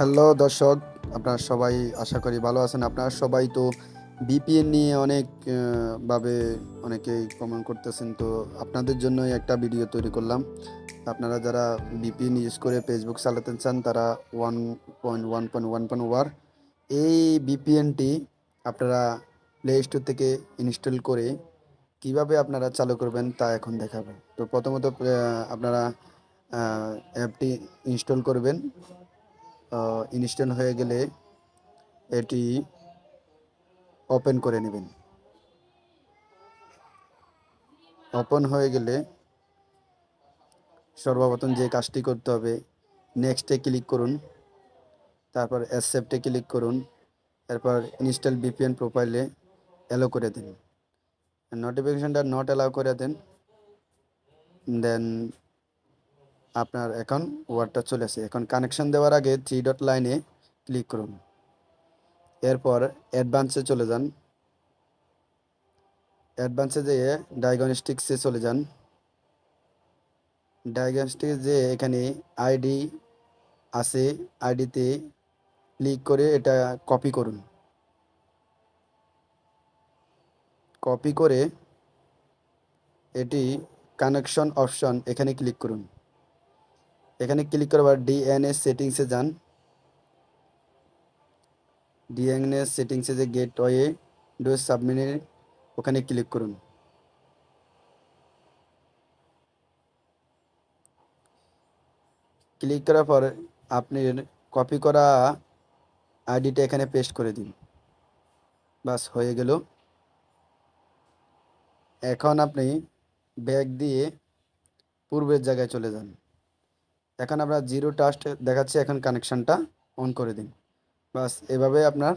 Hello দর্শক, আপনারা সবাই আশা করি ভালো আছেন। আপনারা সবাই তো বিপিএন নিয়ে অনেক ভাবে অনেকেই কমেন্ট করতেছেন। তো আপনাদের জন্যই একটা ভিডিও তৈরি করলাম। আপনারা যারা বিপিএন ইউজ করে ফেসবুক চালাতে চান তারা 1.1.1.1 এই বিপিএনটি আপনারা প্লে স্টোর থেকে ইনস্টল করে কিভাবে আপনারা চালু করবেন তা এখন দেখাবো। তো প্রথমত আপনারা অ্যাপটি ইনস্টল করবেন। ইনস্টল হয়ে গেলে এটি ওপেন করে নেবেন। ওপেন হয়ে গেলে সর্বপ্রথম যে কাজটি করতে হবে, নেক্সটে ক্লিক করুন, তারপর অ্যাকসেপ্টে ক্লিক করুন, এরপর ইনস্টল ভিপিএন প্রোফাইলে অ্যালো করে দিন, নোটিফিকেশনটা নট অ্যালাউ করে দেন। দেন আপনার এখন ওয়ার্ডটা চলে আসে। এখন কানেকশন দেওয়ার আগে 3 ডট লাইনে ক্লিক করুন, এরপর অ্যাডভান্সে চলে যান। অ্যাডভান্সে যেয়ে ডায়াগনস্টিক্সে চলে যান। ডায়াগনস্টিক্স যে এখানে আইডি আছে, আইডিতে ক্লিক করে এটা কপি করুন। কপি করে এটি কানেকশন অপশন এখানে ক্লিক করুন। এখানে ক্লিক করবার ডিএনএস সেটিংসে যান। ডিএনএস সেটিংসে যে গেটওয়ে ডো সাবমিট ওখানে ক্লিক করুন। ক্লিক করার পর আপনার কপি করা আইডিটা এখানে পেস্ট করে দিন। বাস হয়ে গেল। এখন আপনি ব্যাক দিয়ে পূর্বের জায়গায় চলে যান। এখন আপনার জিরো ট্রাস্ট দেখাচ্ছে, এখন কানেকশনটা অন করে দিন। বাস এভাবে আপনার